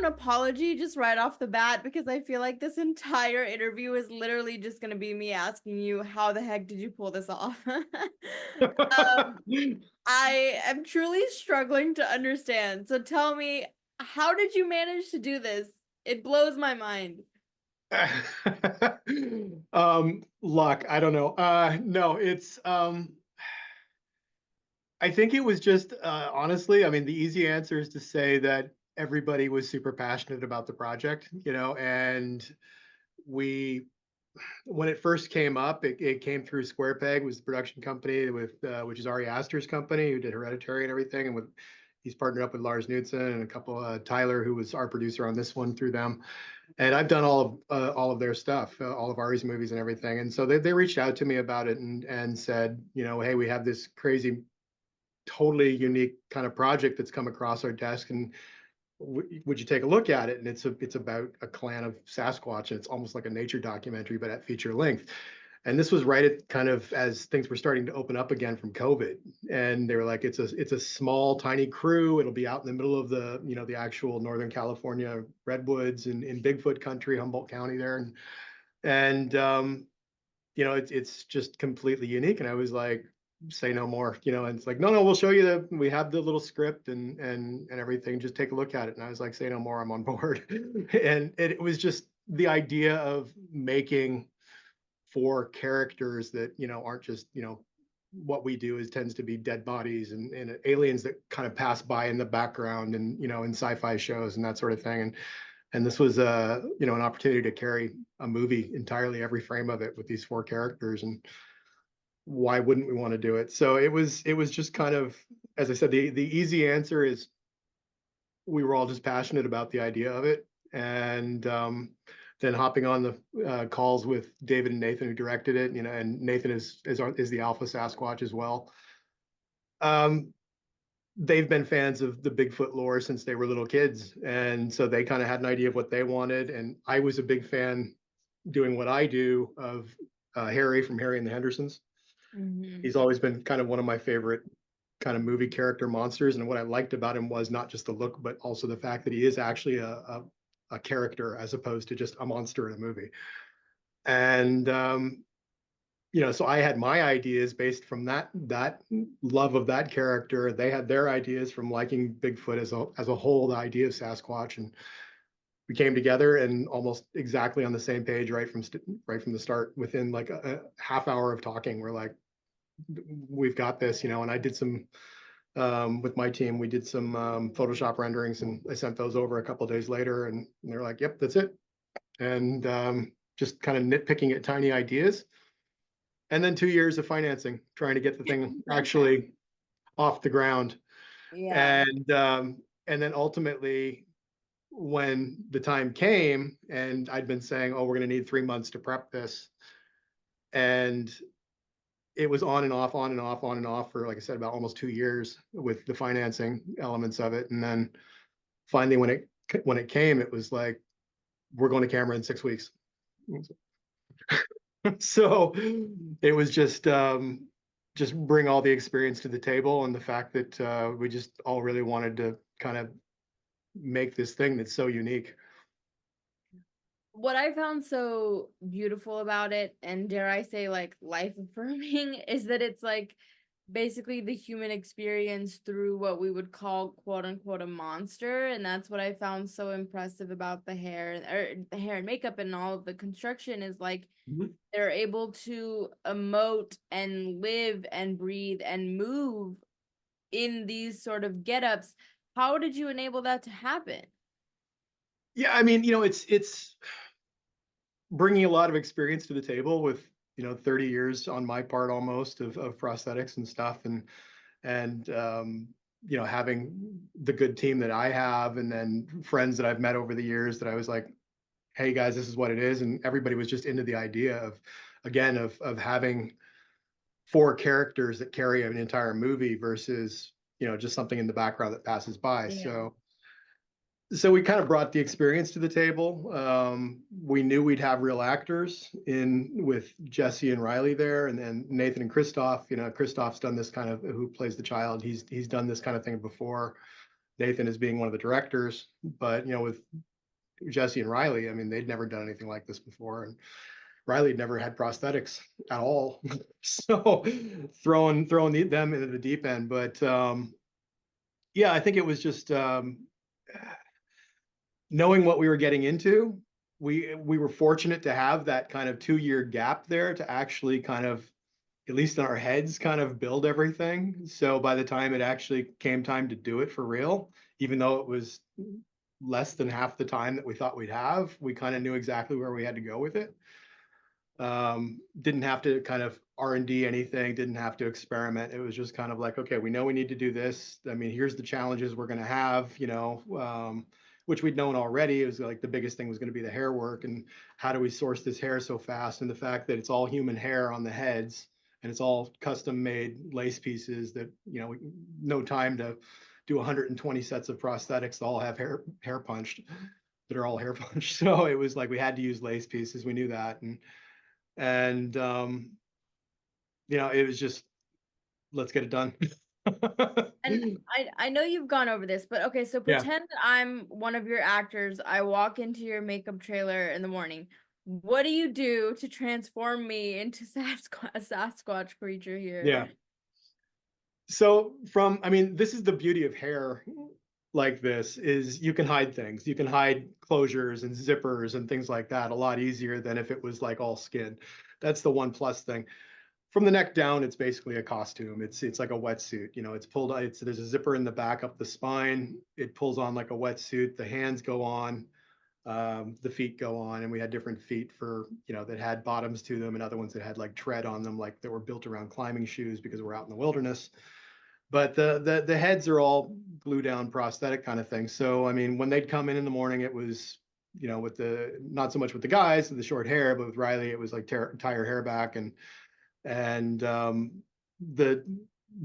apology just right off the bat because I feel like this entire interview is literally just going to be me asking you, how the heck did you pull this off? I am truly struggling to understand. So tell me, how did you manage to do this? It blows my mind. Luck, I don't know. No, it's I think it was just honestly, I mean, the easy answer is to say that everybody was super passionate about the project, and we when it first came up, it came through SquarePeg, was the production company with which is Ari Aster's company, who did Hereditary and everything, and with he's partnered up with Lars Knudsen and a couple Tyler, who was our producer on this one through them, and I've done all of their stuff, all of Ari's movies and everything, and so they reached out to me about it and said, hey, we have this crazy, totally unique kind of project that's come across our desk, and would you take a look at it? And it's about a clan of Sasquatch, and it's almost like a nature documentary, but at feature length. And this was right at kind of as things were starting to open up again from COVID, and they were like, it's a small, tiny crew. It'll be out in the middle of the actual Northern California redwoods in Bigfoot country, Humboldt County there, and it's just completely unique. And I was like, say no more, and it's like, no, we'll show you we have the little script and everything, just take a look at it. And I was like, say no more, I'm on board. And it was just the idea of making four characters that aren't just what we do is tends to be dead bodies and aliens that kind of pass by in the background and in sci-fi shows and that sort of thing. And this was an opportunity to carry a movie entirely, every frame of it, with these four characters. And why wouldn't we want to do it? So it was just kind of, as I said, the easy answer is we were all just passionate about the idea of it. And then hopping on the calls with David and Nathan, who directed it, and Nathan is the Alpha Sasquatch as well. They've been fans of the Bigfoot lore since they were little kids, and so they kind of had an idea of what they wanted. And I was a big fan, doing what I do, of Harry from Harry and the Hendersons. Mhm. He's always been kind of one of my favorite kind of movie character monsters. And what I liked about him was not just the look, but also the fact that he is actually a character as opposed to just a monster in a movie. And so I had my ideas based from that love of that character. They had their ideas from liking Bigfoot as a whole, the idea of Sasquatch, and we came together and almost exactly on the same page right from the start. Within like a half hour of talking, we're like, we've got this. And I did some with my team, we did some Photoshop renderings, and I sent those over a couple of days later, and they're like, yep, that's it. And just kind of nitpicking at tiny ideas. And then 2 years of financing, trying to get the thing actually off the ground. Yeah. And then ultimately, when the time came, and I'd been saying, oh, we're going to need 3 months to prep this. And it was on and off, on and off, on and off for, like I said, about almost 2 years with the financing elements of it. And then finally, when it came, it was like, we're going to camera in 6 weeks. So it was just bring all the experience to the table, and the fact that we just all really wanted to kind of make this thing that's so unique. What I found so beautiful about it, and dare I say, like, life affirming, is that it's like basically the human experience through what we would call quote unquote a monster. And that's what I found so impressive about the hair, or the hair and makeup and all of the construction, is like Mhm. they're able to emote and live and breathe and move in these sort of get-ups. How did you enable that to happen? Yeah, I mean, it's bringing a lot of experience to the table with 30 years on my part almost of prosthetics and stuff, and having the good team that I have, and then friends that I've met over the years that I was like, hey guys, this is what it is. And everybody was just into the idea of, again, of having four characters that carry an entire movie versus just something in the background that passes by. Yeah. So we kind of brought the experience to the table. We knew we'd have real actors in with Jesse and Riley there, and then Nathan and Christoph. Christoph's done this kind of, who plays the child. He's done this kind of thing before. Nathan as being one of the directors. But with Jesse and Riley, I mean, they'd never done anything like this before, and Riley had never had prosthetics at all. So throwing them into the deep end. But yeah, I think it was just knowing what we were getting into. We were fortunate to have that kind of 2 year gap there to actually kind of, at least in our heads, kind of build everything. So by the time it actually came time to do it for real, even though it was less than half the time that we thought we'd have, we kind of knew exactly where we had to go with it. Didn't have to kind of R&D anything, didn't have to experiment. It was just kind of like, okay, we know we need to do this. I mean, here's the challenges we're going to have, which we'd known already. It was like the biggest thing was going to be the hair work, and how do we source this hair so fast, and the fact that it's all human hair on the heads, and it's all custom made lace pieces that, no time to do 120 sets of prosthetics that all have hair punched, that are all hair punched. So it was like we had to use lace pieces. We knew that. And it was just, let's get it done. And I know you've gone over this, but okay, so Yeah, pretend that I'm one of your actors. I walk into your makeup trailer in the morning. What do you do to transform me into a Sasquatch creature here? yeah. So I mean, this is the beauty of hair like this, is you can hide things. You can hide closures and zippers and things like that a lot easier than if it was like all skin. That's the one plus thing. From the neck down, it's basically a costume. It's like a wetsuit. It's pulled. There's a zipper in the back up the spine. It pulls on like a wetsuit. The hands go on, the feet go on, and we had different feet for that had bottoms to them, and other ones that had like tread on them, like that were built around climbing shoes because we're out in the wilderness. But the heads are all glue down prosthetic kind of thing. So I mean, when they'd come in the morning, it was with the, not so much with the guys with the short hair, but with Riley, it was like tie her hair back, and the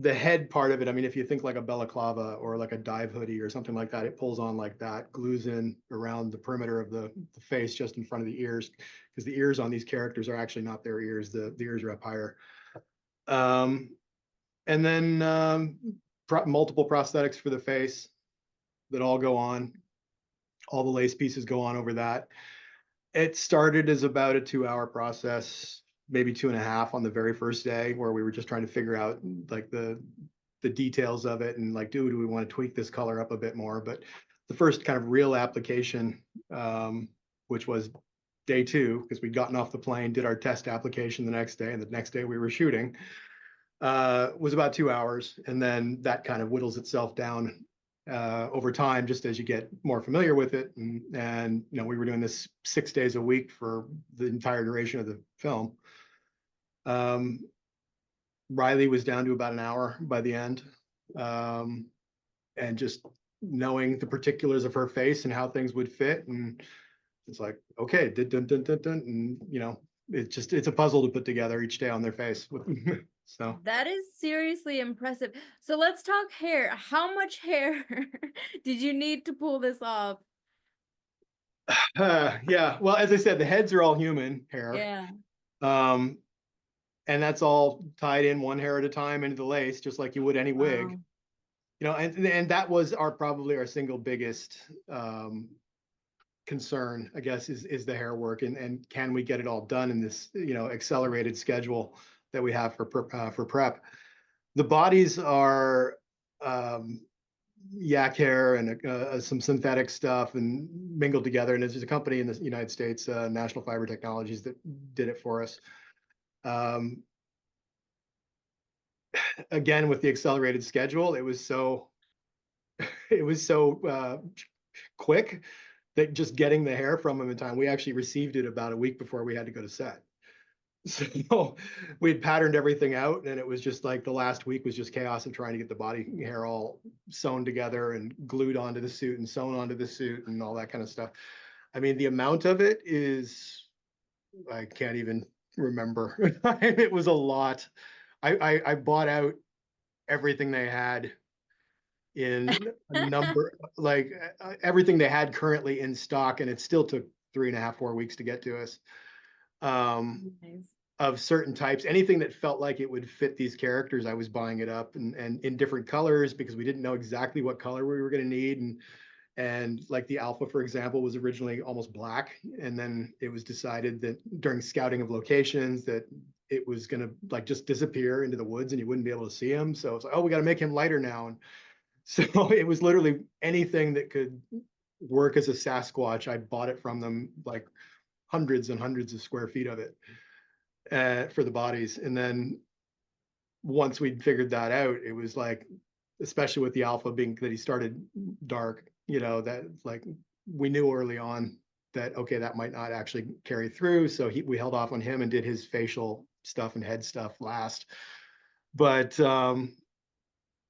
the head part of it. I mean, if you think like a balaclava or like a dive hoodie or something like that, it pulls on like that, glues in around the perimeter of the face, just in front of the ears, because the ears on these characters are actually not their ears. The ears are up higher. Um, and then multiple prosthetics for the face that all go on. All the lace pieces go on over that. It started as about a 2 hour process, maybe 2.5 on the very first day, where we were just trying to figure out like the details of it, and like, do we want to tweak this color up a bit more? But the first kind of real application, which was day 2, because we'd gotten off the plane, did our test application the next day, and the next day we were shooting, was about 2 hours. And then that kind of whittles itself down over time, just as you get more familiar with it. And we were doing this 6 days a week for the entire duration of the film. Riley was down to about an hour by the end. And just knowing the particulars of her face and how things would fit. And it's like, okay, dun, dun, dun, dun, dun, and it's a puzzle to put together each day on their face. So That is seriously impressive. So let's talk hair. How much hair did you need to pull this off? yeah, well, as I said, the heads are all human hair. Yeah. Um, and that's all tied in one hair at a time into the lace, just like you would any wig. Wow. And that was probably our single biggest concern, I guess, is the hair work, and can we get it all done in this accelerated schedule that we have for prep. The bodies are yak hair and some synthetic stuff and mingled together. And there's a company in the United States, National Fiber Technologies, that did it for us. Um, again, with the accelerated schedule, it was so quick that just getting the hair from them in time, we actually received it about a week before we had to go to set. So we had patterned everything out, and it was just like the last week was just chaos of trying to get the body hair all sewn together and glued onto the suit and sewn onto the suit and all that kind of stuff. I mean, the amount of it is, I can't even remember. It was a lot. I bought out everything they had in a number, like everything they had currently in stock, and it still took 3.5, 4 weeks to get to us. Um, Nice. of certain types. Anything that felt like it would fit these characters, I was buying it up, and in different colors because we didn't know exactly what color we were going to need. And like the alpha, for example, was originally almost black, and then it was decided that during scouting of locations that it was going to like just disappear into the woods and you wouldn't be able to see him. So it's like, oh, we got to make him lighter now. And so it was literally anything that could work as a Sasquatch. I bought it from them, like hundreds and hundreds of square feet of it for the bodies. And then once we'd figured that out, it was like, especially with the alpha being that he started dark, that like we knew early on that, okay, that might not actually carry through. So we held off on him and did his facial stuff and head stuff last. But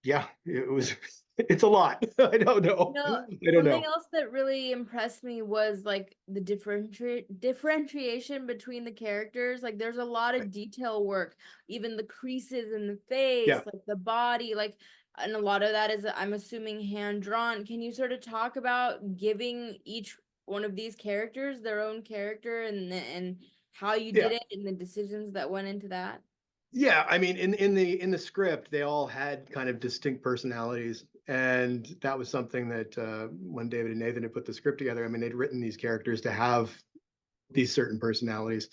yeah, it was, it's a lot. I don't know. No, I don't something know. else that really impressed me was like the differentiation between the characters. Like there's a lot of detail work, even the creases in the face, Yeah. like the body, like and a lot of that is I'm assuming hand drawn. Can you sort of talk about giving each one of these characters their own character and how you did Yeah. it and the decisions that went into that? Yeah, I mean, in the script, they all had kind of distinct personalities, and that was something that when David and Nathan had put the script together, I mean, they'd written these characters to have these certain personalities,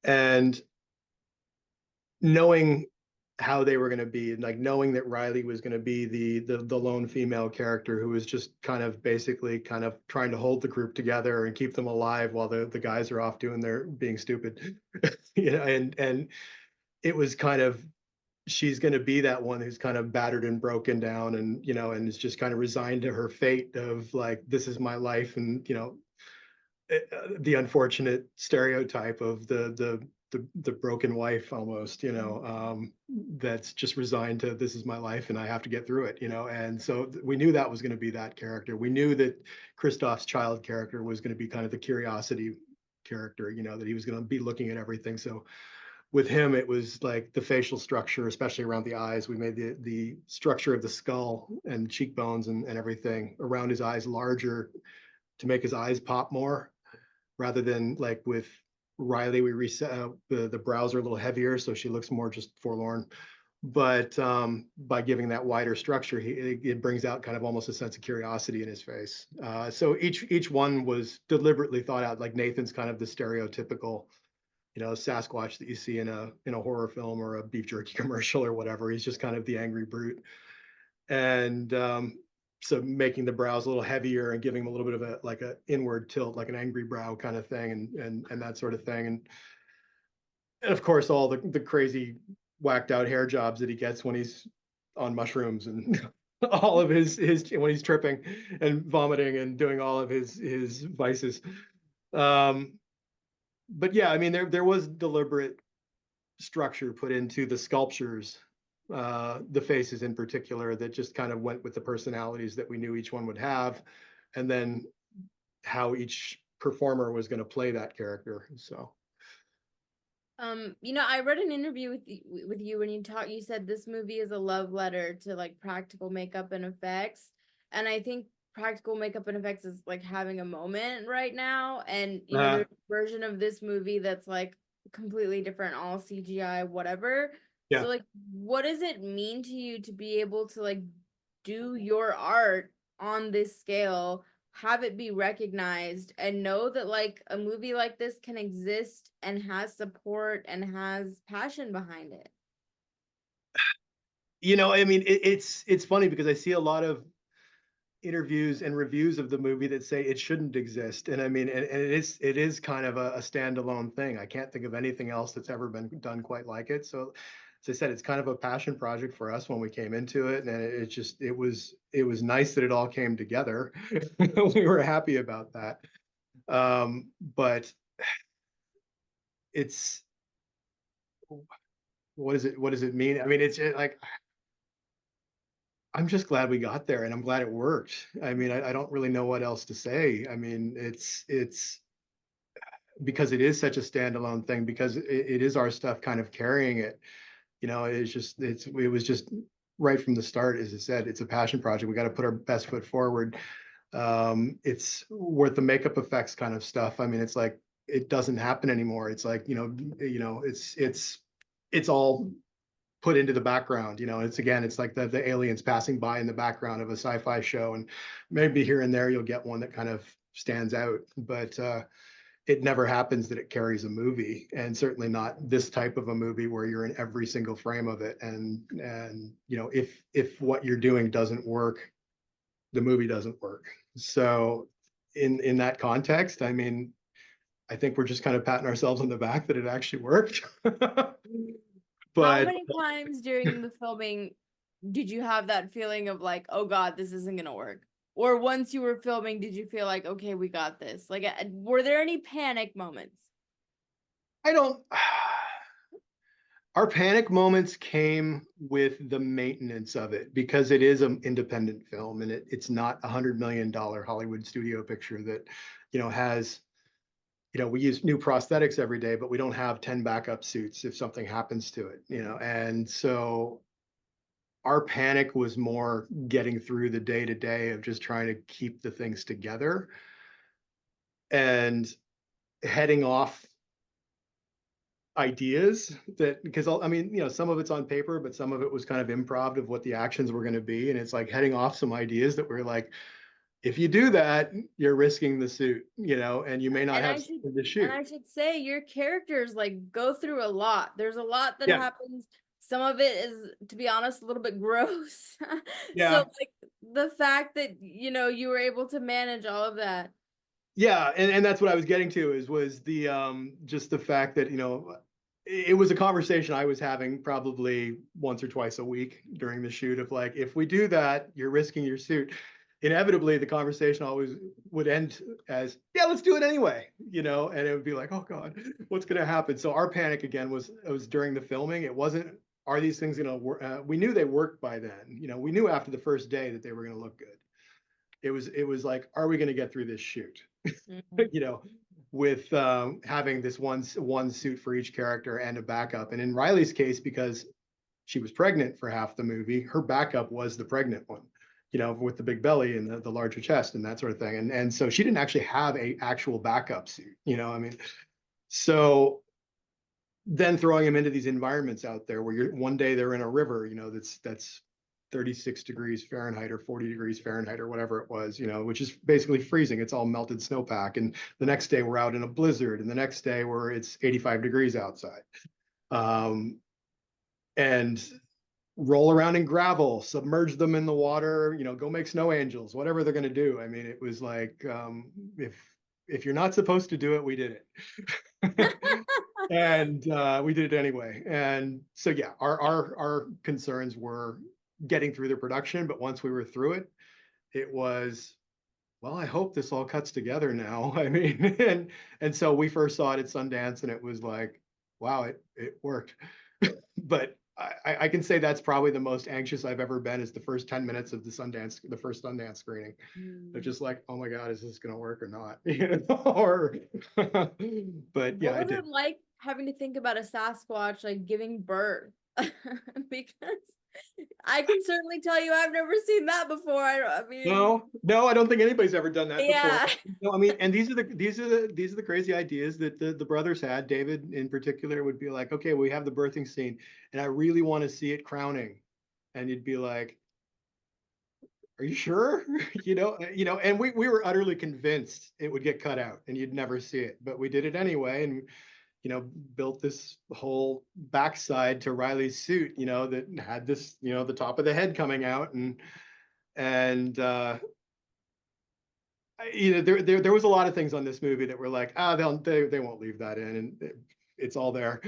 and knowing how they were going to be, like knowing that Riley was going to be the lone female character who was just kind of basically kind of trying to hold the group together and keep them alive while the guys are off doing their being stupid, and it was kind of she's going to be that one who's kind of battered and broken down and and is just kind of resigned to her fate of like this is my life and the unfortunate stereotype of the broken wife almost that's just resigned to this is my life and I have to get through it and so we knew that was going to be that character. We knew that Christoph's child character was going to be kind of the curiosity character, that he was going to be looking at everything. So with him, it was like the facial structure, especially around the eyes. We made the structure of the skull and cheekbones and everything around his eyes larger to make his eyes pop more, rather than like with Riley, we reset the brows are a little heavier, so she looks more just forlorn. But by giving that wider structure, it brings out kind of almost a sense of curiosity in his face. So each one was deliberately thought out. Like Nathan's kind of the stereotypical Sasquatch that you see in a horror film or a beef jerky commercial or whatever. He's just kind of the angry brute. And so making the brows a little heavier and giving him a little bit of a like a inward tilt, like an angry brow kind of thing, and that sort of thing. And of course all the crazy whacked out hair jobs that he gets when he's on mushrooms and all of his when he's tripping and vomiting and doing all of his vices. Um, but yeah, I mean there was deliberate structure put into the sculptures, the faces in particular, that just kind of went with the personalities that we knew each one would have, and then how each performer was going to play that character. So I read an interview with you when you said this movie is a love letter to like practical makeup and effects. And I think practical makeup and effects is like having a moment right now. And uh, there's a version of this movie that's like completely different, all CGI, whatever. yeah. So like what does it mean to you to be able to like do your art on this scale, have it be recognized, and know that like a movie like this can exist and has support and has passion behind it? I mean it's funny because I see a lot of interviews and reviews of the movie that say it shouldn't exist, and I mean and it is kind of a standalone thing. I can't think of anything else that's ever been done quite like it. So as I said, it's kind of a passion project for us when we came into it, and it was nice that it all came together. We were happy about that. But it's what does it mean? I mean like I'm just glad we got there, and I'm glad it worked. I mean, I don't really know what else to say. I mean, it's because it is such a standalone thing, because it is our stuff kind of carrying it. It was just right from the start. As I said, it's a passion project. We got to put our best foot forward. It's worth the makeup effects kind of stuff. I mean, it's like it doesn't happen anymore. It's like, it's all put into the background. It's again, it's like the aliens passing by in the background of a sci-fi show, and maybe here and there you'll get one that kind of stands out, but it never happens that it carries a movie, and certainly not this type of a movie where you're in every single frame of it. And if what you're doing doesn't work, the movie doesn't work. So in that context, I mean, I think we're just kind of patting ourselves on the back that it actually worked. How But many times during the filming did you have that feeling of like, oh God, this isn't gonna work? Or once you were filming, did you feel like, okay, we got this? Like, were there any panic moments? I don't. Our panic moments came with the maintenance of it, because it is an independent film, and it's not $100 million Hollywood studio picture that has, we use new prosthetics every day, but we don't have 10 backup suits if something happens to it. And so our panic was more getting through the day to day of just trying to keep the things together, and heading off ideas that, because I mean, some of it's on paper, but some of it was kind of improv of what the actions were going to be. And it's like heading off some ideas that were like, if you do that, you're risking the suit, and you may not And have I should something to and shoot. I should say your characters like go through a lot. There's a lot that Yeah. happens. Some of it is, to be honest, a little bit gross. So Yeah. like the fact that you were able to manage all of that. Yeah. And that's what I was getting to, was the just the fact that, it was a conversation I was having probably once or twice a week during the shoot of like, if we do that, you're risking your suit. Inevitably, the conversation always would end as, yeah, let's do it anyway, and it would be like, oh God, what's going to happen? So our panic again was during the filming. It wasn't, are these things going to work? We knew they worked by then. We knew after the first day that they were going to look good. It was like, are we going to get through this shoot? Mhm. you know, with having this one suit for each character and a backup. And in Riley's case, because she was pregnant for half the movie, her backup was the pregnant one, with the big belly and the larger chest and that sort of thing. And so she didn't actually have a actual backup suit, I mean, so then throwing them into these environments out there where one day they're in a river, that's 36 degrees Fahrenheit or 40 degrees Fahrenheit or whatever it was, which is basically freezing. It's all melted snowpack. And the next day we're out in a blizzard, and the next day where it's 85 degrees outside. And roll around in gravel, submerge them in the water, go make snow angels, whatever they're going to do. I mean, it was like, if you're not supposed to do it, we did it. And we did it anyway. And so yeah, our concerns were getting through the production, but once we were through it, it was, well, I hope this all cuts together now. I mean, and so we first saw it at Sundance, and it was like, wow, it worked. But I can say that's probably the most anxious I've ever been, is the first 10 minutes of the first Sundance screening. They're Mm. just like, oh my God, is this going to work or not? Or, but yeah, What I was did. it like having to think about a Sasquatch like giving birth? Because I can certainly tell you I've never seen that before. I mean, No, no, I don't think anybody's ever done that before. yeah. No, I mean, and these are the crazy ideas that the brothers had. David in particular would be like, okay, we have the birthing scene, and I really want to see it crowning. And you'd be like, are you sure? And we were utterly convinced it would get cut out and you'd never see it, but we did it anyway, and built this whole backside to Riley's suit, that had this, the top of the head coming out, and there was a lot of things on this movie that were like, they won't leave that in, and it's all there.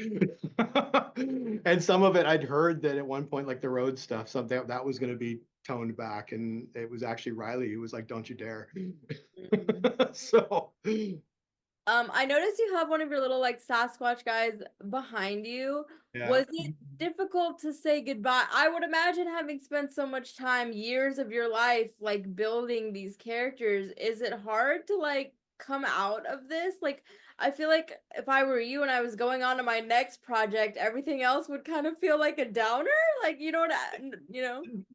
And some of it I'd heard that at one point, like the road stuff, something that was going to be toned back, and it was actually Riley who was like, don't you dare. Mm. So I noticed you have one of your little like Sasquatch guys behind you. yeah. Was it difficult to say goodbye? I would imagine, having spent so much time, years of your life, like building these characters, is it hard to like come out of this? Like, I feel like if I were you and I was going on to my next project, everything else would kind of feel like a downer. Like,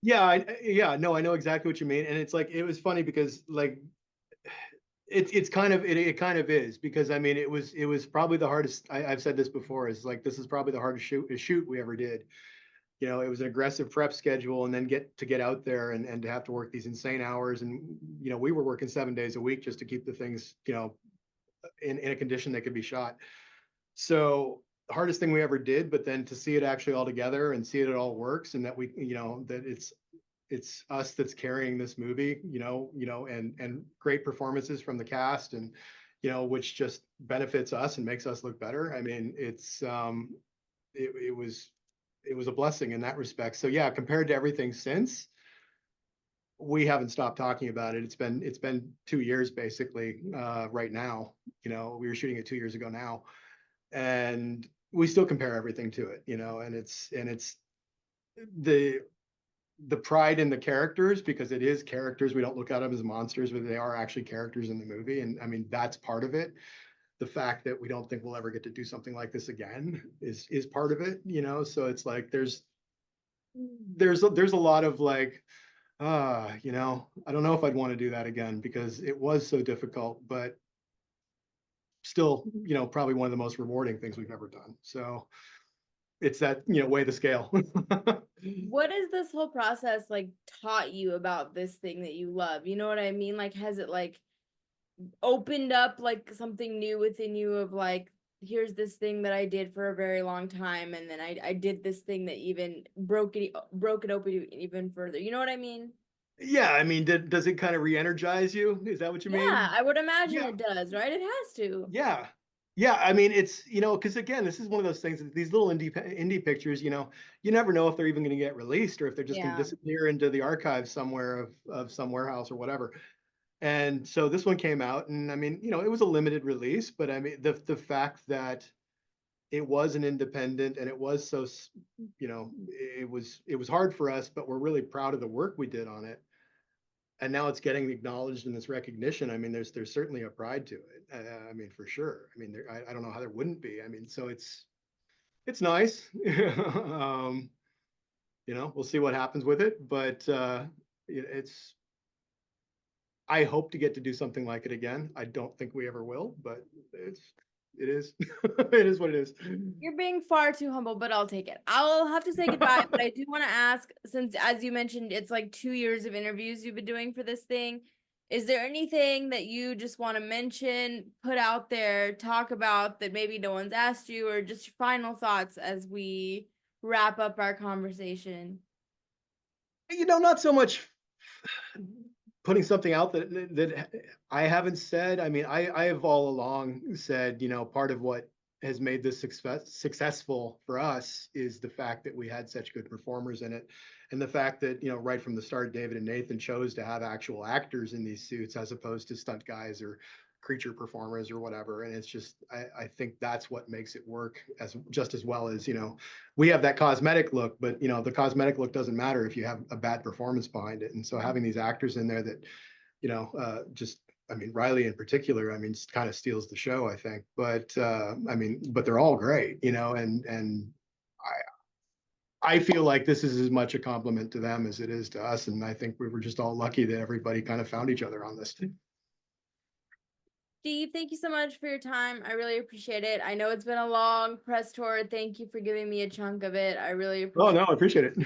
Yeah, yeah, no, I know exactly what you mean. And it's like, it was funny because like it kind of is, because I mean it was probably the hardest. I've said this before, is like this is probably the hardest shoot we ever did. You know, it was an aggressive prep schedule, and then get out there and to have to work these insane hours. And you know, we were working 7 days a week just to keep the things, you know, in a condition that could be shot. So the hardest thing we ever did, but then to see it actually all together and see it all works, and that we, you know, that it's us that's carrying this movie, and great performances from the cast, and which just benefits us and makes us look better. I mean, it was a blessing in that respect. So yeah, compared to everything since, we haven't stopped talking about it. It's been 2 years basically. Right now, we were shooting it 2 years ago now, and we still compare everything to it. And it's the pride in the characters, because it is characters. We don't look at them as monsters, but they are actually characters in the movie. And I mean, that's part of it. The fact that we don't think we'll ever get to do something like this again is part of it. So it's like there's a lot of like, I don't know if I'd want to do that again, because it was so difficult, but still, probably one of the most rewarding things we've ever done. So it's that, weigh the scale. What has this whole process like taught you about this thing that you love? You know what I mean? Like, has it like opened up like something new within you of like, here's this thing that I did for a very long time, and then I did this thing that even broke it open even further. You know what I mean? Yeah, I mean, does it kind of re-energize you? Is that what you Yeah, mean? I would imagine Yeah, it does, right? It has to. yeah, yeah. I mean, it's because again, this is one of those things. These little indie pictures, you never know if they're even going to get released, or if they're just going to Yeah. disappear into the archives somewhere of some warehouse or whatever. And so this one came out, and I mean, it was a limited release, but I mean, the fact that it was an independent, and it was so, it was hard for us, but we're really proud of the work we did on it. And now it's getting acknowledged in this recognition. I mean, there's certainly a pride to it. I mean, for sure. I mean, I don't know how there wouldn't be. I mean, so it's nice. We'll see what happens with it, but it's. I hope to get to do something like it again. I don't think we ever will, but it is it is what it is. You're being far too humble, but I'll take it. I'll have to say goodbye, but I do want to ask, since as you mentioned, it's like 2 years of interviews you've been doing for this thing. Is there anything that you just want to mention, put out there, talk about that maybe no one's asked you, or just your final thoughts as we wrap up our conversation? Not so much putting something out that I haven't said. I mean, I have all along said, part of what has made this successful for us is the fact that we had such good performers in it, and the fact that right from the start, David and Nathan chose to have actual actors in these suits as opposed to stunt guys or creature performers or whatever. And it's just, I think that's what makes it work as just as well. As we have that cosmetic look, but the cosmetic look doesn't matter if you have a bad performance behind it. And so having these actors in there that just, I mean, Riley in particular, I mean, kind of steals the show, I think. But I mean, but they're all great, and I feel like this is as much a compliment to them as it is to us. And I think we were just all lucky that everybody kind of found each other on this. Steve, thank you so much for your time. I really appreciate it. I know it's been a long press tour. Thank you for giving me a chunk of it. I really Oh appreciate no, I appreciate it.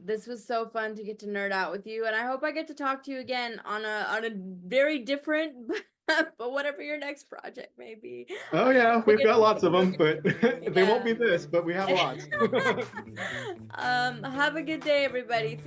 this was so fun to get to nerd out with you, and I hope I get to talk to you again on a very different but whatever your next project may be. Oh yeah, we've got lots of them, but they won't Yeah. be this, but we have lots. Have a good day, everybody.